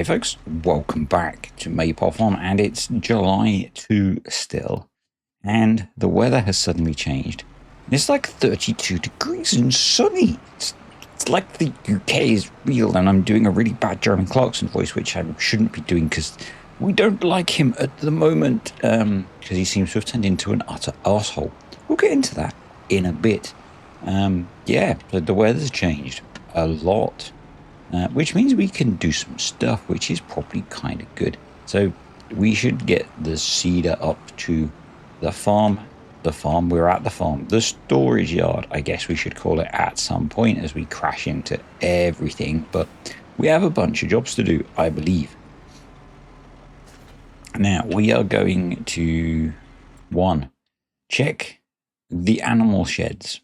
Hey folks, welcome back to Maypole Farm, and it's July 2 still, and the weather has suddenly changed. It's like 32 degrees and sunny. It's like the UK is real, and I'm doing a really bad Jeremy Clarkson voice, which I shouldn't be doing because we don't like him at the moment, because he seems to have turned into an utter asshole. We'll get into that in a bit. Yeah, but the weather's changed a lot. Which means we can do some stuff, which is probably kind of good. So we should get the cedar up to the farm. We're at the farm. The storage yard, I guess we should call it at some point as we crash into everything. But we have a bunch of jobs to do, I believe. Now, we are going to, one, check the animal sheds,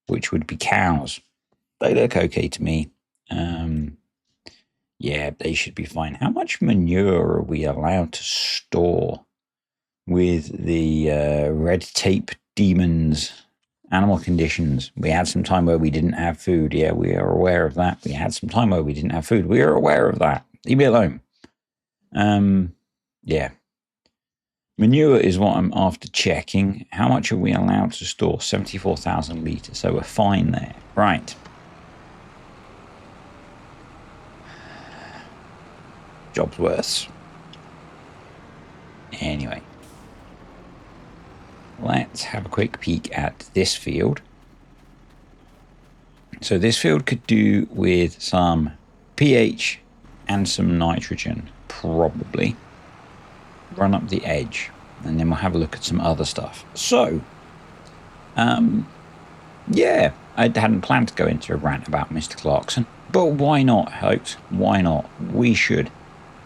which would be cows. They look okay to me. Yeah, they should be fine. How much manure are we allowed to store with the red tape demons animal conditions? We had some time where we didn't have food. Yeah, we are aware of that. We had some time where we didn't have food. We are aware of that. Leave me alone. Yeah. Manure is what I'm after checking. How much are we allowed to store? 74,000 litres. So we're fine there. Right. Job's worse. Anyway, let's have a quick peek at this field. So this field could do with some pH and some nitrogen, probably. Run up the edge, and then we'll have a look at some other stuff. So, yeah, I hadn't planned to go into a rant about Mr. Clarkson, but why not, folks? Why not? We should.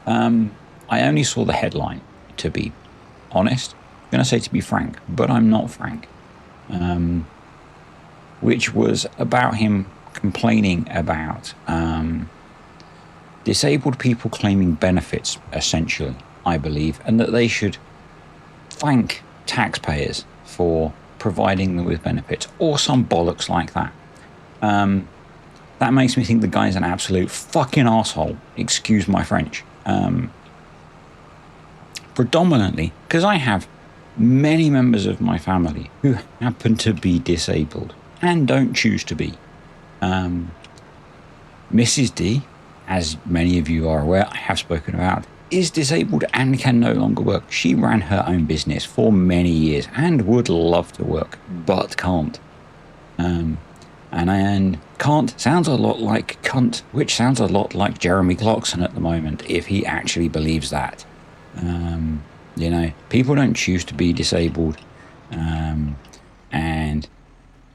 I only saw the headline, to be honest. I'm going to say to be frank, but I'm not frank. Which was about him complaining about disabled people claiming benefits, essentially, I believe, and that they should thank taxpayers for providing them with benefits, or some bollocks like that. That makes me think the guy's an absolute fucking asshole. Excuse my French. Predominantly because I have many members of my family who happen to be disabled and don't choose to be. Mrs. D, as many of you are aware, I have spoken about, is disabled and can no longer work. She ran her own business for many years and would love to work, but can't. And can't sounds a lot like cunt, which sounds a lot like Jeremy Clarkson at the moment, if he actually believes that. You know, people don't choose to be disabled. And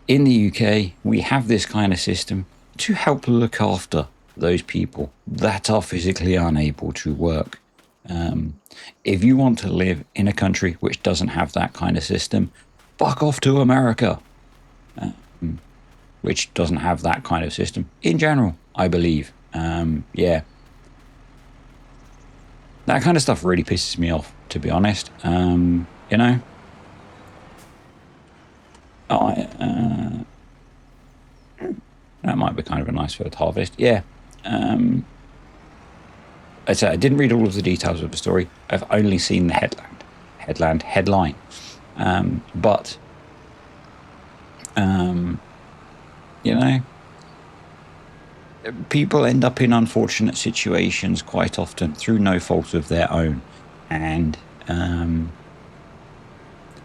in the UK, we have this kind of system to help look after those people that are physically unable to work. If you want to live in a country which doesn't have that kind of system, fuck off to America. Which doesn't have that kind of system in general, I believe. Yeah. That kind of stuff really pisses me off, to be honest. You know? That might be kind of a nice field harvest. Yeah. I said I didn't read all of the details of the story. I've only seen the headline. But you know, people end up in unfortunate situations quite often through no fault of their own, and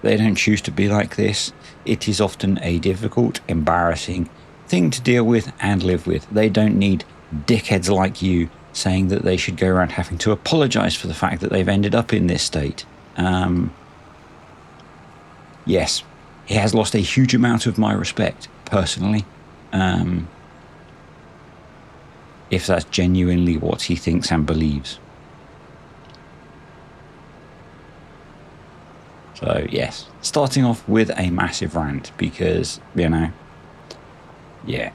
they don't choose to be like this. It is often a difficult, embarrassing thing to deal with and live with. They don't need dickheads like you saying that they should go around having to apologize for the fact that they've ended up in this state. Yes, he has lost a huge amount of my respect, personally. If that's genuinely what he thinks and believes. So, yes, starting off with a massive rant because, you know, yeah,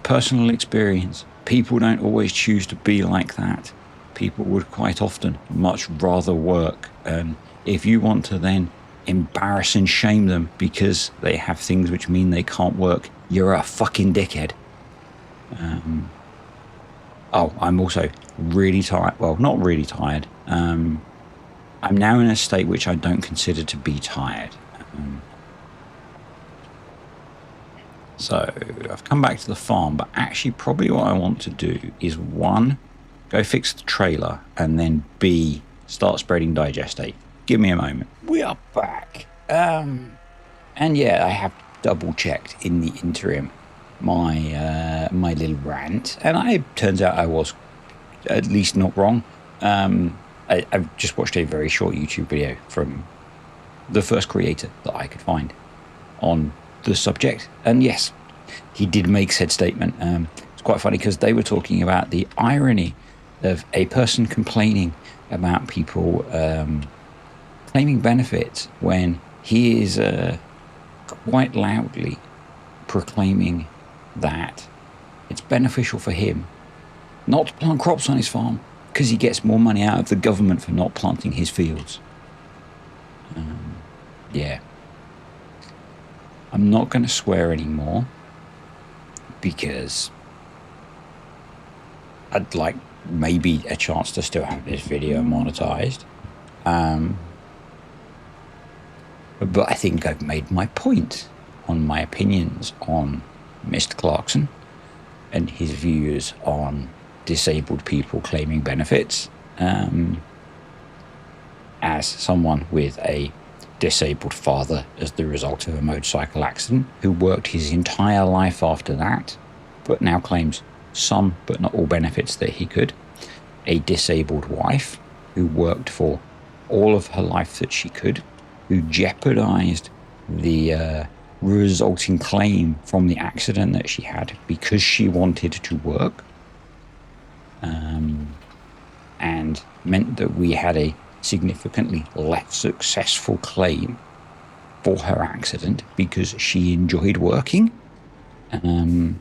personal experience. People don't always choose to be like that. People would quite often much rather work. And if you want to then embarrass and shame them because they have things which mean they can't work, you're a fucking dickhead. Oh, I'm also really tired. Well, not really tired. I'm now in a state which I don't consider to be tired. So I've come back to the farm, but actually probably what I want to do is, one, go fix the trailer, and then B, start spreading digestate. Give me a moment. We are back. And yeah, I have double checked in the interim my little rant, and turns out I was at least not wrong. I've just watched a very short YouTube video from the first creator that I could find on the subject, and yes, he did make said statement. It's quite funny because they were talking about the irony of a person complaining about people claiming benefits when he is quite loudly proclaiming that it's beneficial for him not to plant crops on his farm because he gets more money out of the government for not planting his fields. Yeah. I'm not going to swear anymore because I'd like maybe a chance to still have this video monetized. But I think I've made my point on my opinions on Mr. Clarkson and his views on disabled people claiming benefits. As someone with a disabled father as the result of a motorcycle accident, who worked his entire life after that, but now claims some but not all benefits that he could. A disabled wife who worked for all of her life that she could, who jeopardized the resulting claim from the accident that she had because she wanted to work, and meant that we had a significantly less successful claim for her accident because she enjoyed working. And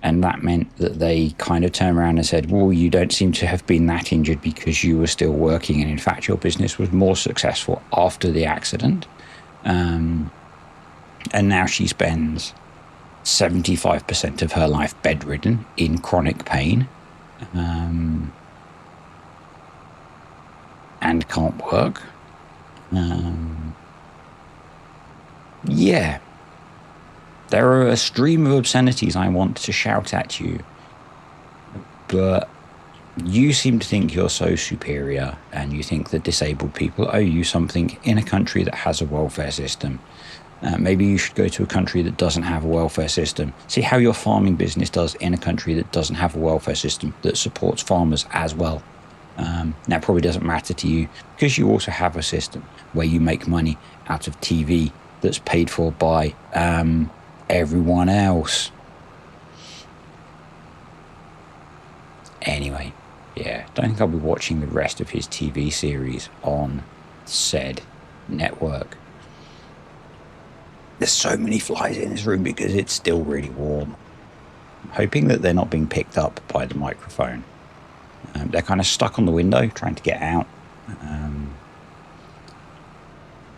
that meant that they kind of turned around and said, well, you don't seem to have been that injured because you were still working. And in fact, your business was more successful after the accident. And now she spends 75% of her life bedridden in chronic pain. And can't work. Yeah. There are a stream of obscenities I want to shout at you, but you seem to think you're so superior, and you think that disabled people owe you something in a country that has a welfare system. Maybe you should go to a country that doesn't have a welfare system. See how your farming business does in a country that doesn't have a welfare system that supports farmers as well. Now, it probably doesn't matter to you because you also have a system where you make money out of TV that's paid for by everyone else. Anyway, yeah, don't think I'll be watching the rest of his TV series on said network. There's so many flies in this room because it's still really warm. I'm hoping that they're not being picked up by the microphone. They're kind of stuck on the window trying to get out.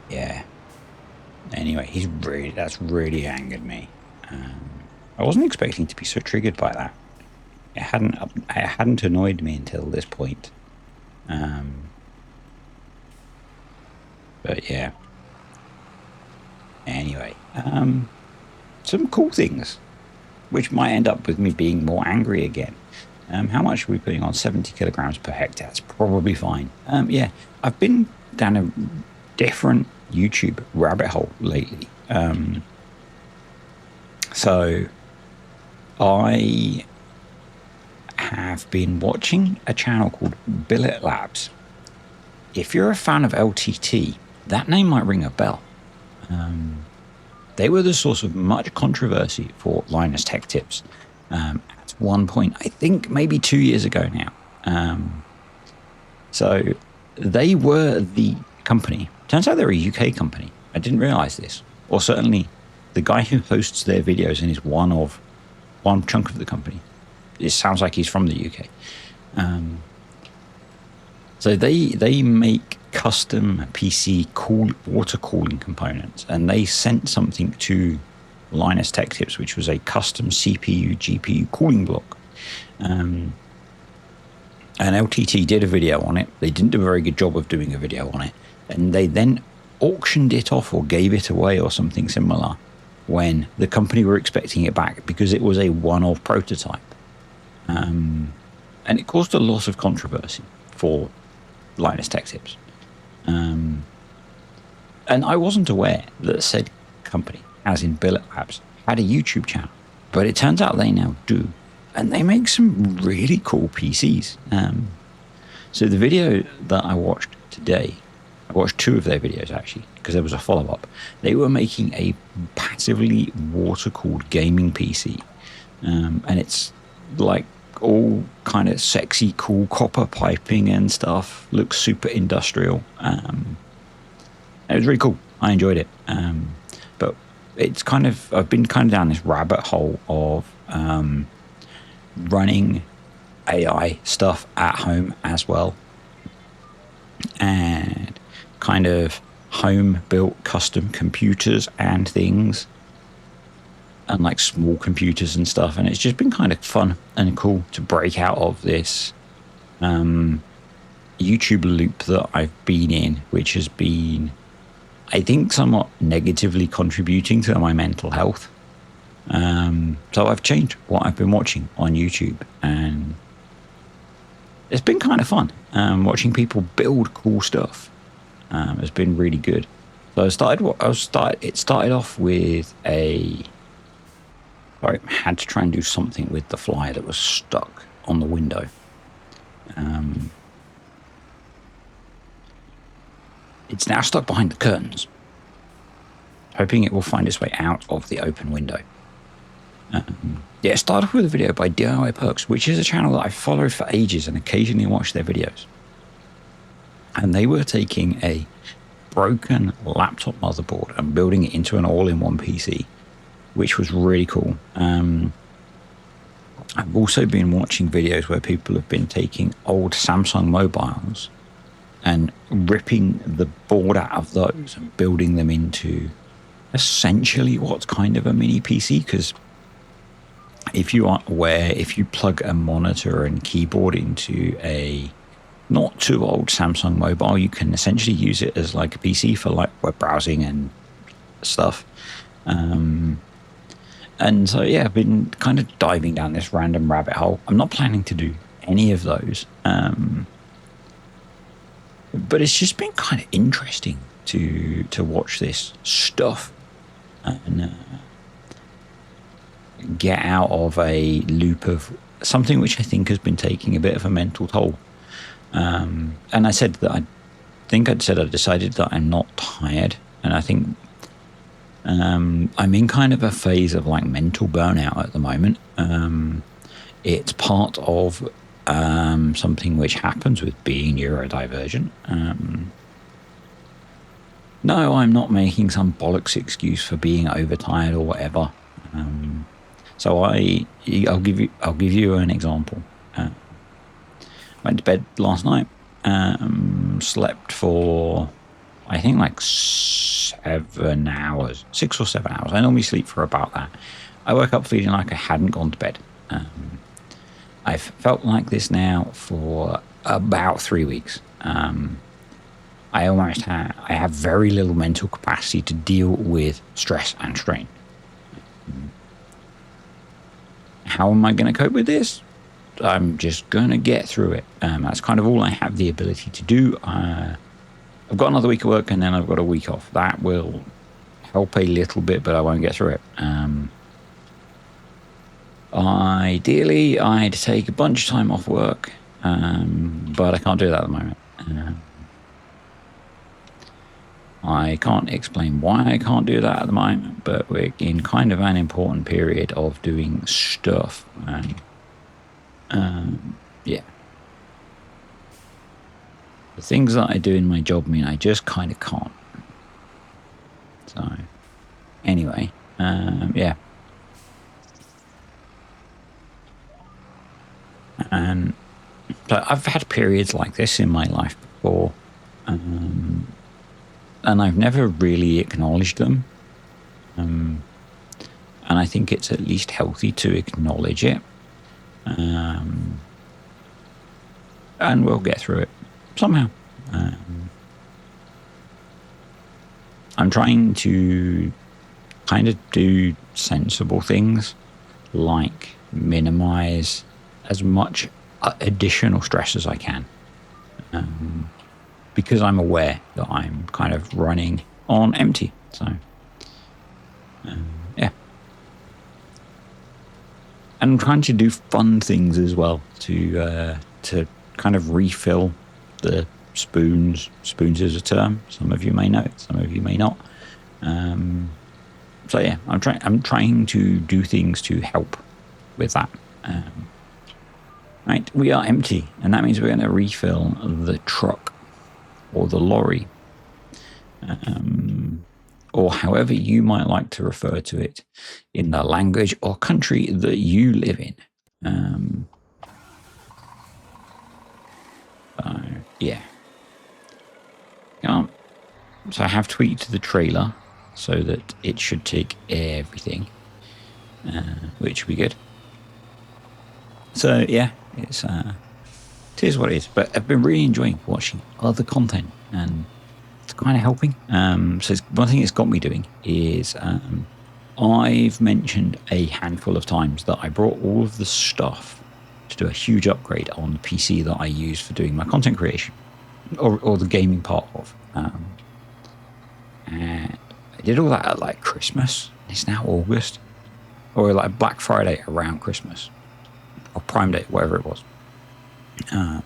Yeah. Anyway, that's really angered me. I wasn't expecting to be so triggered by that. It hadn't annoyed me until this point. But yeah. Anyway, some cool things, which might end up with me being more angry again. How much are we putting on? 70 kilograms per hectare. It's probably fine. Yeah, I've been down a different YouTube rabbit hole lately. So I have been watching a channel called Billet Labs. If you're a fan of LTT, that name might ring a bell. They were the source of much controversy for Linus Tech Tips. At one point, I think maybe 2 years ago now. So they were the company. Turns out they're a UK company. I didn't realize this. Or certainly the guy who hosts their videos and is one chunk of the company. It sounds like he's from the UK. So they make custom PC water cooling components, and they sent something to Linus Tech Tips, which was a custom CPU GPU cooling block. And LTT did a video on it. They didn't do a very good job of doing a video on it. And they then auctioned it off or gave it away or something similar when the company were expecting it back because it was a one-off prototype. And it caused a lot of controversy for Linus Tech Tips. And I wasn't aware that said company, as in Billet Labs, had a YouTube channel. But it turns out they now do. And they make some really cool PCs. So the video that I watched today, I watched 2 of their videos actually, because there was a follow-up. They were making a passively water-cooled gaming PC. And it's like all kind of sexy, cool copper piping and stuff. Looks super industrial. It was really cool. I enjoyed it. But it's kind of, I've been kind of down this rabbit hole of running AI stuff at home as well, and kind of home built custom computers and things, and like small computers and stuff. And it's just been kind of fun and cool to break out of this YouTube loop that I've been in, which has been, I think, somewhat negatively contributing to my mental health. So I've changed what I've been watching on YouTube, and it's been kind of fun. Watching people build cool stuff has been really good. So it started off with I had to try and do something with the fly that was stuck on the window. It's now stuck behind the curtains, hoping it will find its way out of the open window. It started with a video by DIY Perks, which is a channel that I've followed for ages and occasionally watch their videos. And they were taking a broken laptop motherboard and building it into an all-in-one PC, which was really cool. I've also been watching videos where people have been taking old Samsung mobiles and ripping the board out of those and building them into essentially what's kind of a mini PC. Because if you aren't aware, if you plug a monitor and keyboard into a not too old Samsung mobile, you can essentially use it as like a PC for like web browsing and stuff. And so, yeah, I've been kind of diving down this random rabbit hole. I'm not planning to do any of those. But it's just been kind of interesting to watch this stuff and get out of a loop of something which I think has been taking a bit of a mental toll. And I said that I decided that I'm not tired, and I think I'm in kind of a phase of like mental burnout at the moment. It's part of something which happens with being neurodivergent. No, I'm not making some bollocks excuse for being overtired or whatever. So I'll give you an example. Went to bed last night. Slept for I think like 7 hours, 6 or 7 hours. I normally sleep for about that. I woke up feeling like I hadn't gone to bed. I've felt like this now for about 3 weeks. I have very little mental capacity to deal with stress and strain. How am I going to cope with this? I'm just going to get through it. That's kind of all I have the ability to do. I've got another week of work and then I've got a week off. That will help a little bit, but I won't get through it. Ideally, I'd take a bunch of time off work, but I can't do that at the moment. I can't explain why I can't do that at the moment, but we're in kind of an important period of doing stuff. Yeah. The things that I do in my job mean I just kind of can't. So, anyway, yeah. And so I've had periods like this in my life before, and I've never really acknowledged them. And I think it's at least healthy to acknowledge it. and we'll get through it somehow. I'm trying to kind of do sensible things, like minimize as much additional stress as I can, because I'm aware that I'm kind of running on empty. So, yeah. And I'm trying to do fun things as well to kind of refill the spoons. Spoons is a term. Some of you may know it, some of you may not. So yeah, I'm trying to do things to help with that. Right, we are empty, and that means we're going to refill the truck or the lorry, or however you might like to refer to it in the language or country that you live in. Yeah. So I have tweaked the trailer so that it should take everything, which would be good. So yeah, it is what it is. But I've been really enjoying watching other content, and it's kind of helping. So one thing it's got me doing is I've mentioned a handful of times that I brought all of the stuff to do a huge upgrade on the PC that I use for doing my content creation, or the gaming part of. And I did all that at like Christmas. It's now August, or like Black Friday around Christmas, or Prime Day, whatever it was. And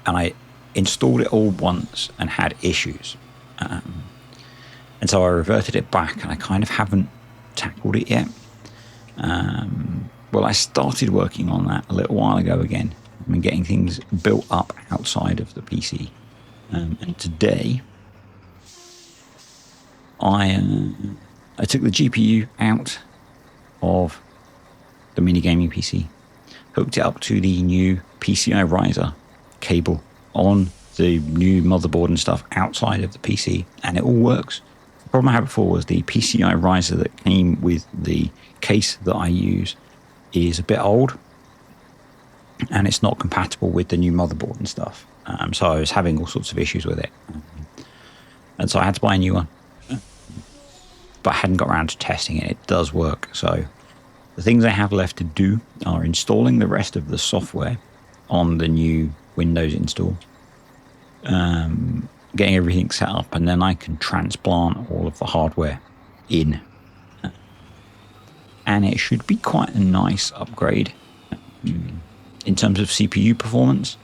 I installed it all once and had issues. And so I reverted it back, and I kind of haven't tackled it yet. Well, I started working on that a little while ago again. I've been getting things built up outside of the PC. And today, I took the GPU out of the mini gaming PC, hooked it up to the new PCI riser cable on the new motherboard and stuff outside of the PC, and it all works. The problem I had before was the PCI riser that came with the case that I use is a bit old, and it's not compatible with the new motherboard and stuff. So I was having all sorts of issues with it, and so I had to buy a new one. But I hadn't got around to testing it. It does work. So the things I have left to do are installing the rest of the software on the new Windows install, getting everything set up, and then I can transplant all of the hardware in. And it should be quite a nice upgrade in terms of CPU performance.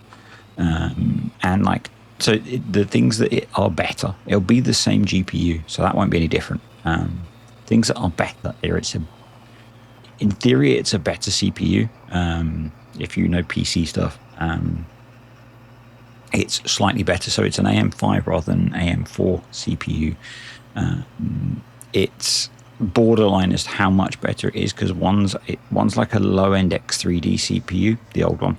And like, so the things that are better, it'll be the same GPU, so that won't be any different. Things that are better, in theory, it's a better CPU. If you know PC stuff, it's slightly better. So it's an AM5 rather than AM4 CPU. It's borderline as to how much better it is, because one's like a low-end X3D CPU, the old one.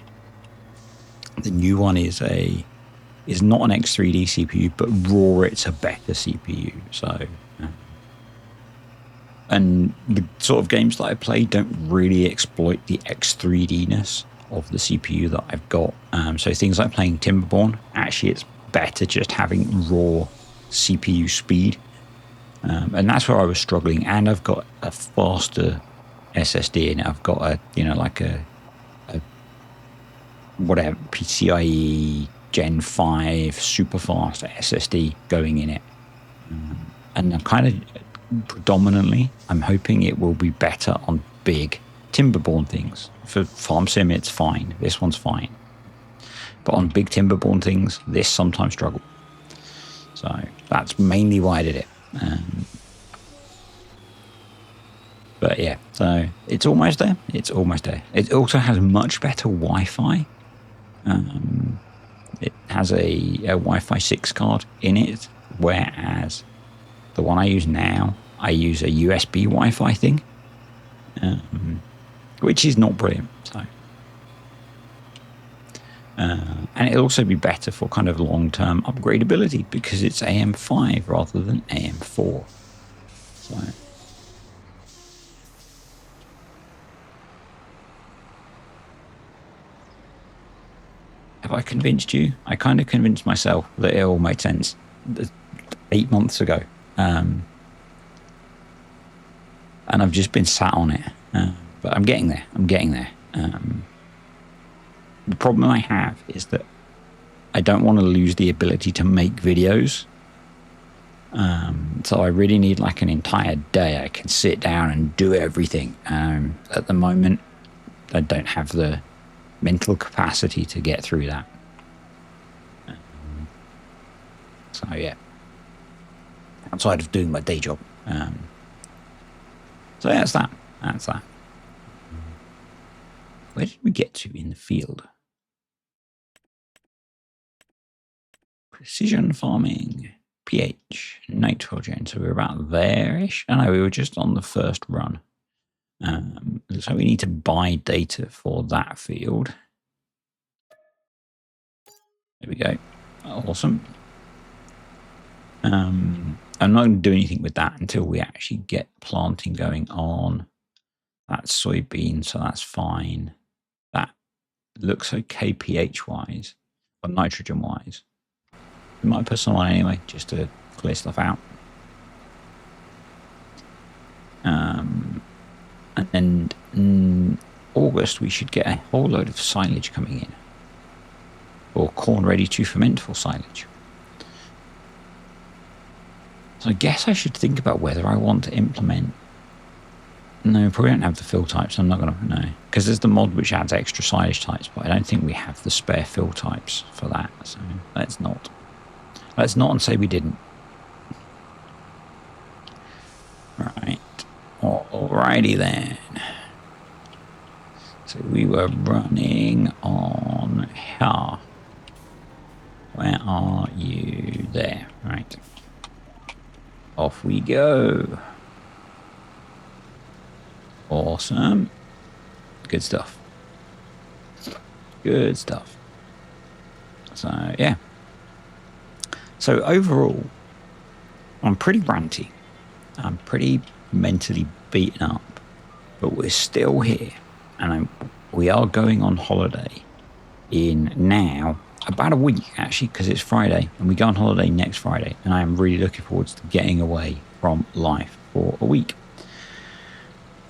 The new one is not an X3D CPU, but raw, it's a better CPU. So, and the sort of games that I play don't really exploit the X3D-ness of the CPU that I've got. So things like playing Timberborn, actually it's better just having raw CPU speed. And that's where I was struggling. And I've got a faster SSD in it. I've got a whatever PCIe Gen 5 super fast SSD going in it. And I'm kind of predominantly, I'm hoping it will be better on big Timberborn things. For Farm Sim, it's fine. This one's fine. But on big Timberborn things, this sometimes struggle. So that's mainly why I did it. But yeah, so it's almost there. It's almost there. It also has much better Wi-Fi. It has a Wi-Fi 6 card in it, whereas the one I use now, I use a USB Wi-Fi thing, which is not brilliant. So, and it'll also be better for kind of long-term upgradability because it's AM5 rather than AM4. So. Have I convinced you? I kind of convinced myself that it all made sense 8 months ago. And I've just been sat on it. But I'm getting there. I'm getting there. The problem I have is that I don't want to lose the ability to make videos. So I really need like an entire day I can sit down and do everything. At the moment, I don't have the mental capacity to get through that. So yeah, outside of doing my day job. So yeah, that's that. That's that. Where did we get to in the field? Precision farming, pH, nitrogen. So we're about there-ish. I know we were just on the first run. So we need to buy data for that field. There we go. Awesome. I'm not going to do anything with that until we actually get planting going on. That's soybean, so that's fine. That looks okay pH-wise, or nitrogen-wise. We might put some on anyway, just to clear stuff out. And then in August, we should get a whole load of silage coming in. Or corn ready to ferment for silage. So I guess I should think about whether I want to implement. No, probably don't have the fill types. I'm not going to know. Because there's the mod which adds extra silage types, but I don't think we have the spare fill types for that. So let's not. Let's not and say we didn't. Right. Alrighty then. So we were running on here. Where are you? There. Right. Off we go. Awesome. Good stuff. Good stuff. So, yeah. So, overall, I'm pretty ranty. I'm pretty mentally beaten up. But we're still here. And we are going on holiday in now about a week, actually, because it's Friday. And we go on holiday next Friday. And I am really looking forward to getting away from life for a week.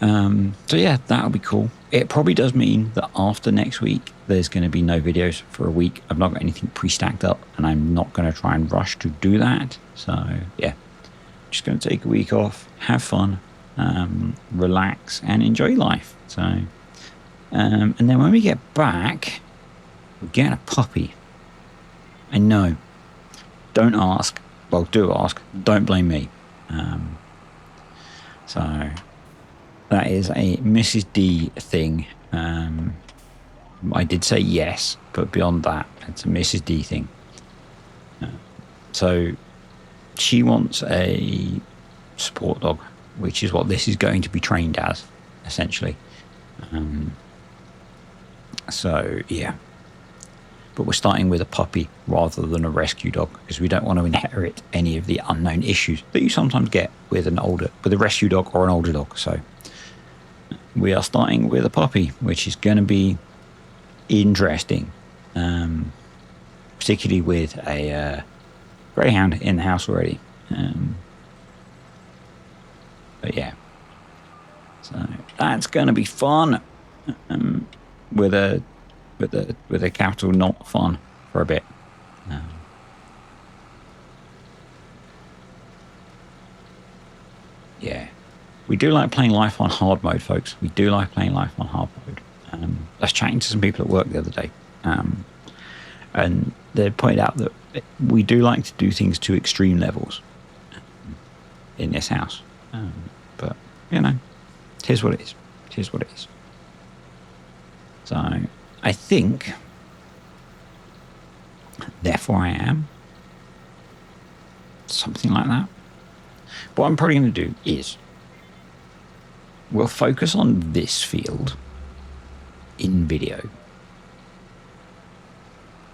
So yeah, that'll be cool. It probably does mean that after next week, there's going to be no videos for a week. I've not got anything pre-stacked up and I'm not going to try and rush to do that. So yeah, just going to take a week off, have fun, relax and enjoy life. So, and then when we get back, we're getting a puppy. I know, don't ask. Well, do ask. Don't blame me. So that is a Mrs. D thing. I did say yes, but beyond that, it's a Mrs. D thing. So she wants a support dog, which is what this is going to be trained as, essentially. So, yeah. But we're starting with a puppy rather than a rescue dog because we don't want to inherit any of the unknown issues that you sometimes get with a rescue dog or an older dog. So we are starting with a puppy, which is going to be interesting, particularly with a greyhound in the house already. But yeah, so that's going to be fun. With a capital not fun for a bit. Yeah, we do like playing life on hard mode, folks. We do like playing life on hard mode. I was chatting to some people at work the other day, and they pointed out that we do like to do things to extreme levels in this house. But you know, here's what it is. Here's what it is. So I think, therefore I am, something like that. What I'm probably going to do is we'll focus on this field in video.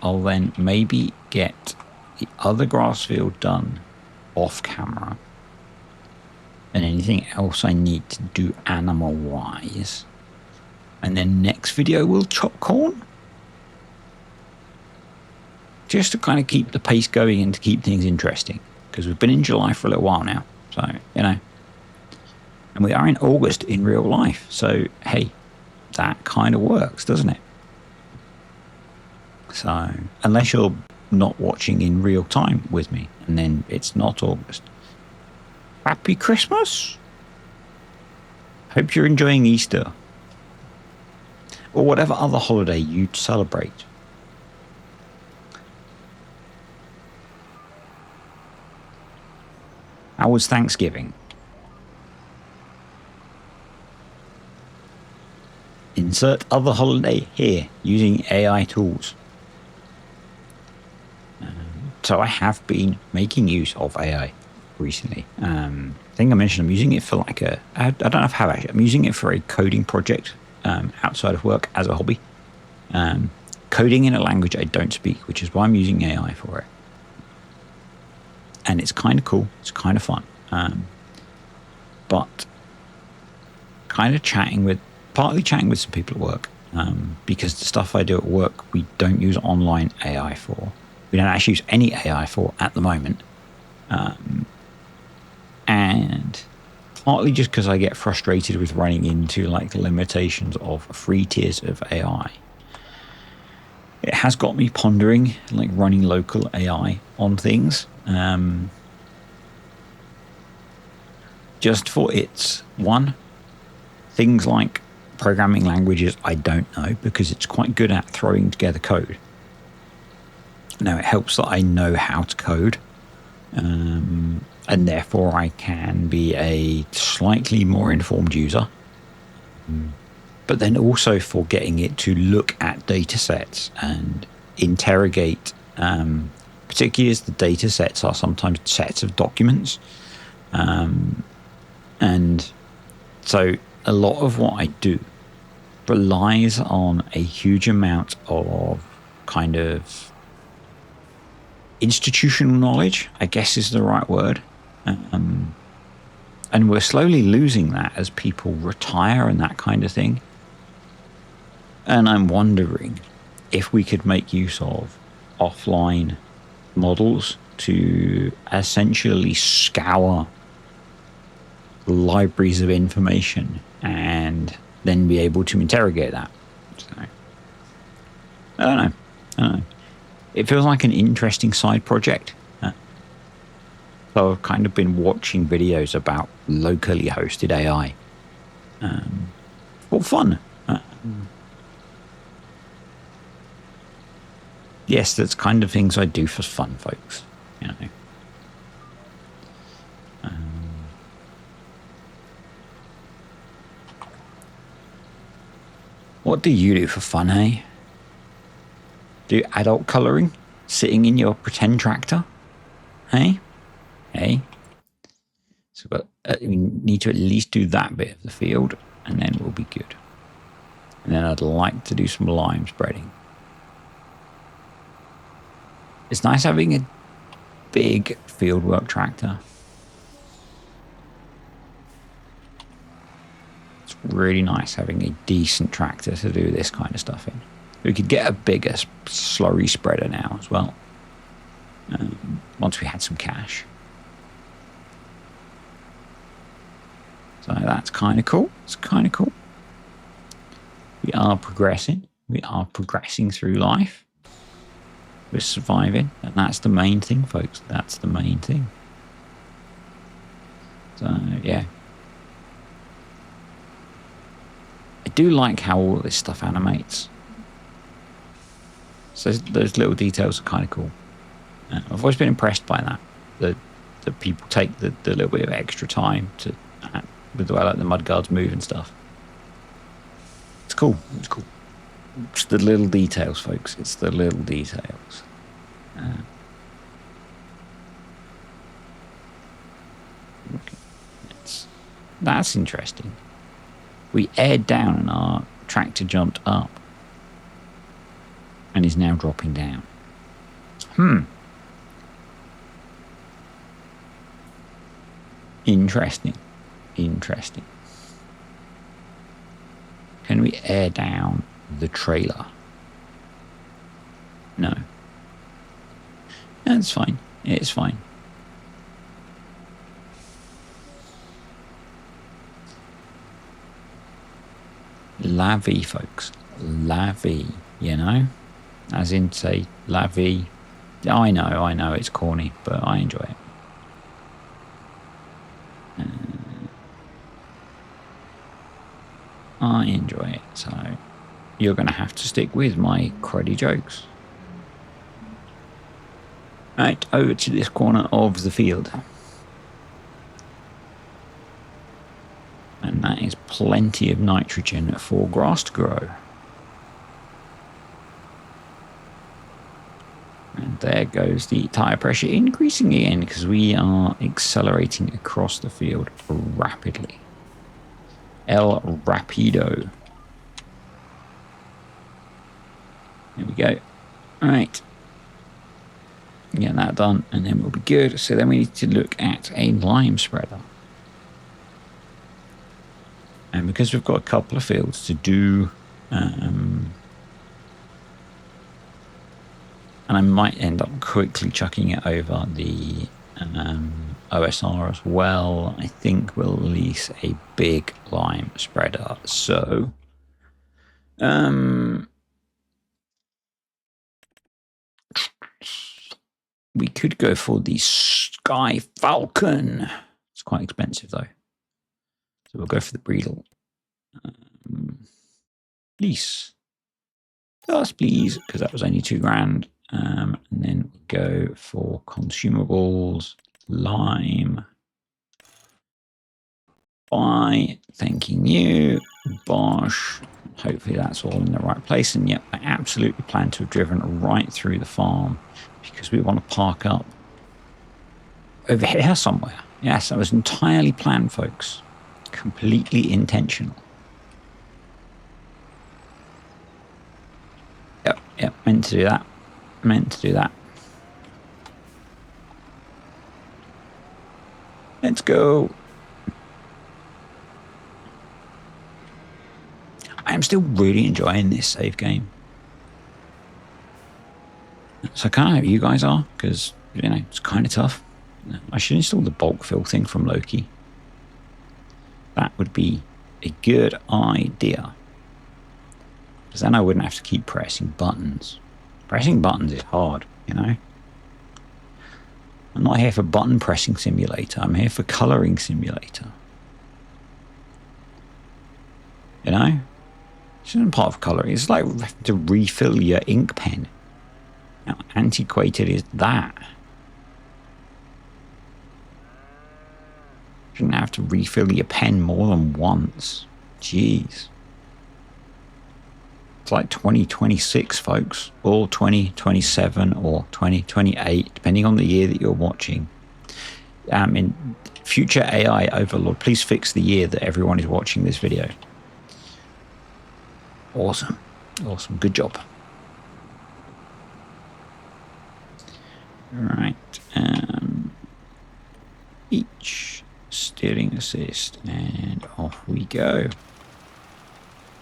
I'll then maybe get the other grass field done off camera and anything else I need to do animal wise. And then next video we'll chop corn. just to kind of keep the pace going and to keep things interesting, because we've been in July for a little while now. So, and we are in August in real life. So, hey, that kind of works, doesn't it? So, unless you're not watching in real time with me, and then it's not August. Happy Christmas. Hope you're enjoying Easter. Or whatever other holiday you celebrate. How was Thanksgiving? Insert other holiday here using AI tools. So I have been making use of AI recently. I think I mentioned I'm using it for like I don't know if I have actually. I'm using it for a coding project outside of work as a hobby. Coding in a language I don't speak, which is why I'm using AI for it. And it's kind of cool. It's kind of fun. But kind of partly chatting with some people at work, because the stuff I do at work, we don't use online AI for. We don't actually use any AI for at the moment. And partly just because I get frustrated with running into like the limitations of free tiers of AI. It has got me pondering like running local AI on things. Just for its things like programming languages I don't know, because it's quite good at throwing together code. Now it helps that I know how to code, and therefore I can be a slightly more informed user. But then also for getting it to look at data sets and interrogate, particularly as the data sets are sometimes sets of documents. And so a lot of what I do relies on a huge amount of kind of institutional knowledge, I guess is the right word. And we're slowly losing that as people retire and that kind of thing. And I'm wondering if we could make use of offline models to essentially scour libraries of information and then be able to interrogate that. So, I don't know. It feels like an interesting side project. So I've kind of been watching videos about locally hosted AI for fun. Yes, that's kind of things I do for fun, folks. You know. What do you do for fun, hey? Do adult colouring? Sitting in your pretend tractor? Hey? So we need to at least do that bit of the field, and then we'll be good. And then I'd like to do some lime spreading. It's nice having a big fieldwork tractor. It's really nice having a decent tractor to do this kind of stuff in. We could get a bigger slurry spreader now as well, once we had some cash. So that's kind of cool. It's kind of cool. We are progressing. We are progressing through life. We're surviving. And that's the main thing, folks. That's the main thing. So, yeah. I do like how all this stuff animates. So those little details are kind of cool. I've always been impressed by that. That people take the little bit of extra time to with the way like the mudguards move and stuff. It's cool. It's cool. It's the little details, folks. It's the little details. Okay. That's interesting. We aired down and our tractor jumped up and is now dropping down. Interesting. Can we air down the trailer? No. That's fine. It's fine. La vie, folks. La vie, you know? As in, say, la vie. I know, it's corny, but I enjoy it. I enjoy it, so you're going to have to stick with my cruddy jokes. Right, over to this corner of the field. And that is plenty of nitrogen for grass to grow. And there goes the tire pressure increasing again because we are accelerating across the field rapidly. El Rapido. There we go. All right. Get that done and then we'll be good. So then we need to look at a lime spreader. And because we've got a couple of fields to do, and I might end up quickly chucking it over the OSR as well, I think we'll release a big lime spreader. So, we could go for the Sky Falcon. It's quite expensive though. So we'll go for the Breedle. Please. Yes, please, because that was only £2,000. And then we'll go for consumables, lime. By thanking you, Bosch. Hopefully that's all in the right place. And yep, I absolutely plan to have driven right through the farm because we want to park up over here somewhere. Yes, that was entirely planned, folks. Completely intentional. Yep, meant to do that. Meant to do that. Let's go. I am still really enjoying this save game. So I kind of hope you guys are, because, you know, it's kind of tough. I should install the bulk fill thing from Loki. That would be a good idea. Because then I wouldn't have to keep pressing buttons. Pressing buttons is hard, you know. I'm not here for button pressing simulator. I'm here for colouring simulator. You know? This isn't part of colouring. It's like having to refill your ink pen. How antiquated is that? Shouldn't have to refill your pen more than once. Jeez. It's like 2026, folks, or 2027 or 2028, depending on the year that you're watching. In future AI overlord, please fix the year that everyone is watching this video. Awesome. Awesome. Good job. All right. Each steering assist and off we go.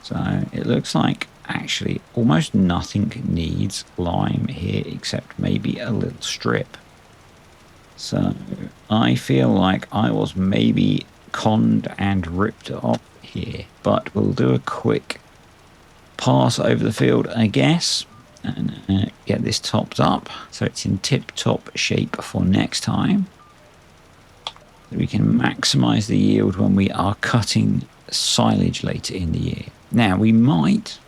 So it looks like actually almost nothing needs lime here except maybe a little strip. So I feel like I was maybe conned and ripped off here, but we'll do a quick pass over the field, I guess, and get this topped up so it's in tip-top shape for next time. So we can maximize the yield when we are cutting silage later in the year. Now we might,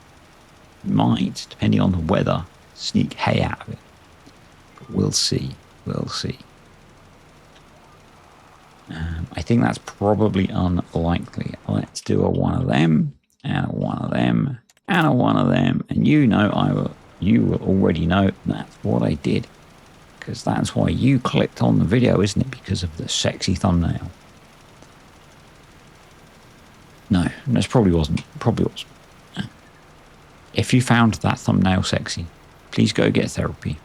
depending on the weather, sneak hay out of it. But we'll see. I think that's probably unlikely. Let's do a one of them, and a one of them, and a one of them. And you know, you will already know that's what I did. Because that's why you clicked on the video, isn't it? Because of the sexy thumbnail. No, this probably wasn't. Probably was. If you found that thumbnail sexy, please go get therapy.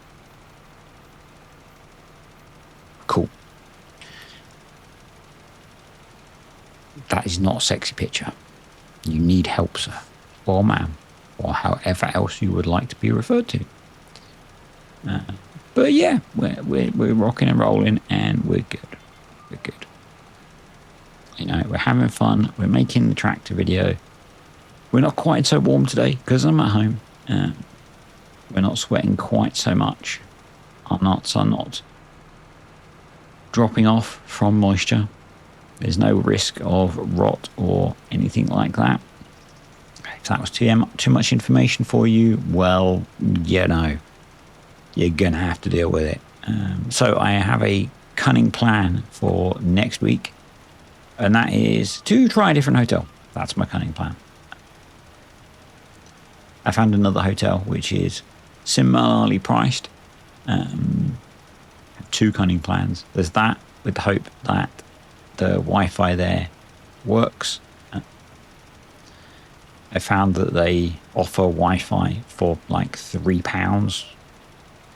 Cool. That is not a sexy picture. You need help, sir, or ma'am, or however else you would like to be referred to. But yeah, we're rocking and rolling, and we're good. We're good. You know, we're having fun. We're making the tractor video. We're not quite so warm today because I'm at home. We're not sweating quite so much. Our nuts are not dropping off from moisture. There's no risk of rot or anything like that. If that was too much information for you, well, you know, you're going to have to deal with it. So I have a cunning plan for next week, and that is to try a different hotel. That's my cunning plan. I found another hotel which is similarly priced. Two cunning plans. There's that with the hope that the Wi-Fi there works. I found that they offer Wi-Fi for like £3,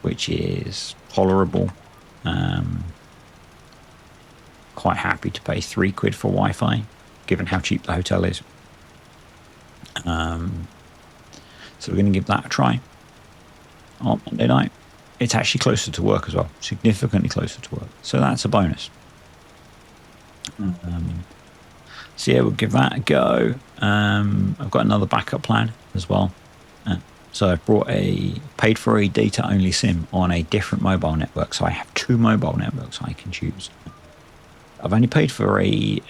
which is tolerable. Quite happy to pay £3 for Wi-Fi, given how cheap the hotel is. So we're going to give that a try on Monday night. It's actually closer to work as well, significantly closer to work. So that's a bonus. So yeah, we'll give that a go. I've got another backup plan as well. So I've paid for a data only SIM on a different mobile network. So I have two mobile networks I can choose. I've only paid for a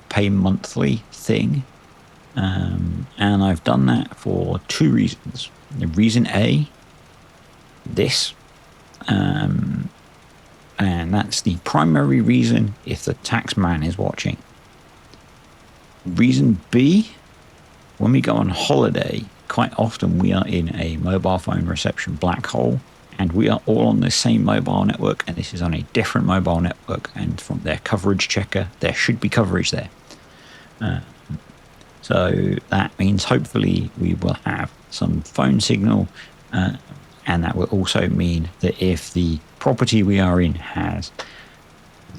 pay monthly thing. And I've done that for two reasons. Reason A, this, and that's the primary reason if the tax man is watching. Reason B, when we go on holiday, quite often we are in a mobile phone reception black hole, and we are all on the same mobile network, and this is on a different mobile network, and from their coverage checker, there should be coverage there. So that means hopefully we will have some phone signal, and that will also mean that if the property we are in has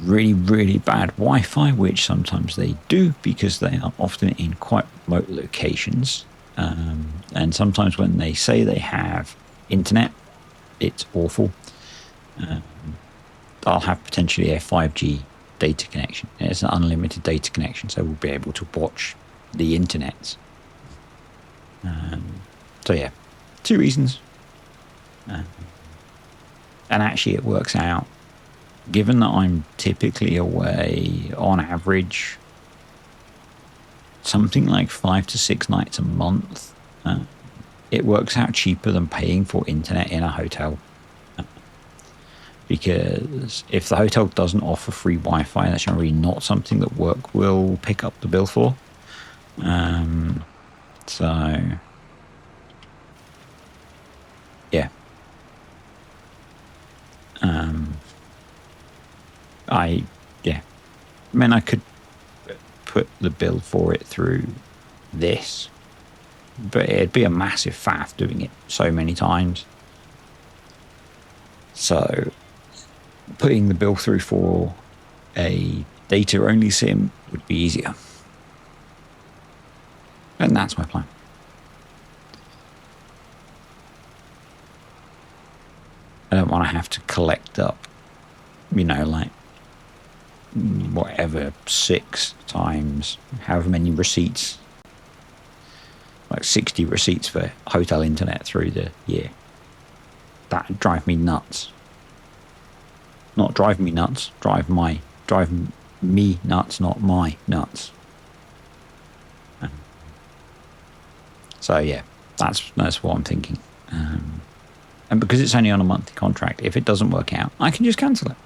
really, really bad Wi-Fi, which sometimes they do because they are often in quite remote locations, and sometimes when they say they have internet, it's awful. I'll have potentially a 5G data connection. It's an unlimited data connection, so we'll be able to watch the internet. So yeah, two reasons. And actually it works out, given that I'm typically away on average something like 5 to 6 nights a month, it works out cheaper than paying for internet in a hotel. Because if the hotel doesn't offer free Wi-Fi, that's generally not something that work will pick up the bill for. So yeah. I mean, I could put the bill for it through this, but it'd be a massive faff doing it so many times. So putting the bill through for a data only SIM would be easier. And that's my plan. I don't want to have to collect up, like whatever, 6 times, however many receipts, like 60 receipts for hotel internet through the year. That'd drive me nuts. Not drive me nuts, drive me nuts, not my nuts. So yeah, that's what I'm thinking. And because it's only on a monthly contract, if it doesn't work out, I can just cancel it.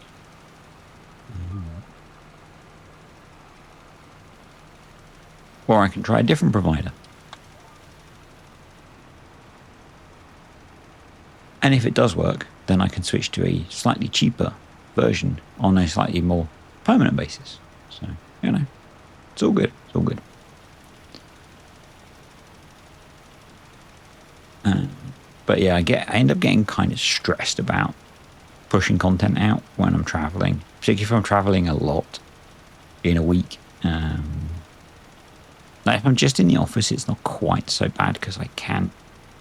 Or I can try a different provider. And if it does work, then I can switch to a slightly cheaper version on a slightly more permanent basis. So, it's all good. It's all good. But yeah, I end up getting kind of stressed about pushing content out when I'm traveling, particularly if I'm traveling a lot in a week. Like if I'm just in the office, it's not quite so bad because I can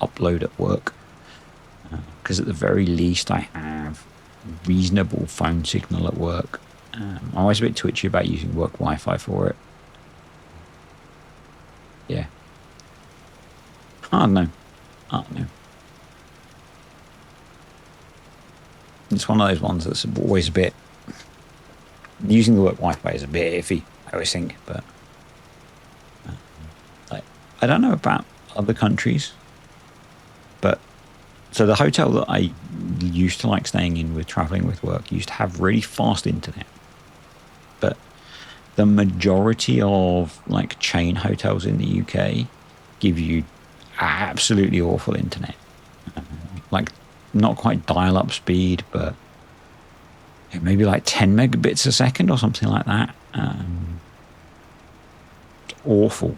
upload at work. because at the very least I have reasonable phone signal at work. I'm always a bit twitchy about using work Wi-Fi for it. Yeah. I don't know. It's one of those ones that's always a bit... Using the work Wi-Fi is a bit iffy, I always think, but... I don't know about other countries, but... So the hotel that I used to like staying in with traveling with work used to have really fast internet. But the majority of like chain hotels in the UK give you absolutely awful internet. Like not quite dial-up speed, but maybe like 10 megabits a second or something like that. Awful.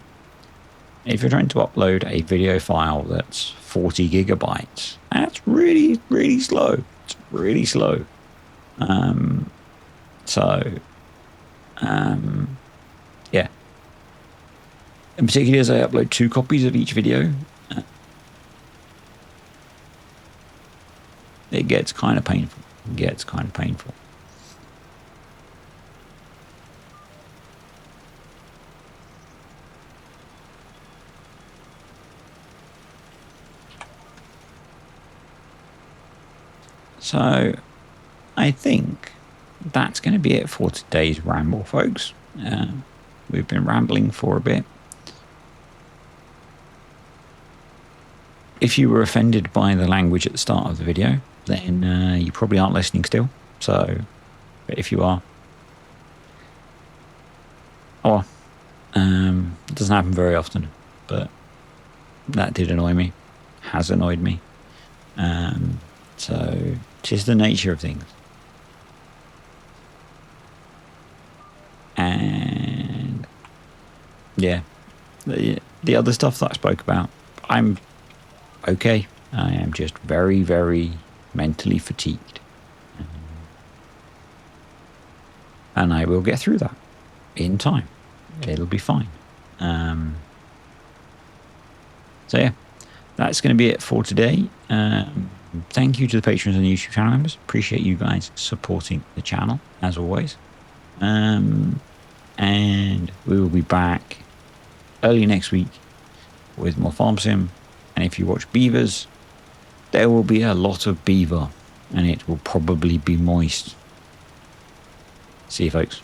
If you're trying to upload a video file that's 40 gigabytes, that's really, really slow. It's really slow. Yeah. In particular, as I upload 2 copies of each video, it gets kind of painful. So I think that's going to be it for today's ramble, folks. We've been rambling for a bit. If you were offended by the language at the start of the video, then you probably aren't listening still. So, but if you are, it doesn't happen very often, but that did annoy me, has annoyed me. So, 'tis the nature of things. And yeah, the other stuff that I spoke about, I'm okay. I am just very, very mentally fatigued. And I will get through that in time. It'll be fine. So yeah, that's going to be it for today. Thank you to the patrons and the YouTube channel members. Appreciate you guys supporting the channel, as always. And we will be back early next week with more Farm Sim. And if you watch beavers, there will be a lot of beaver, and it will probably be moist. See you, folks.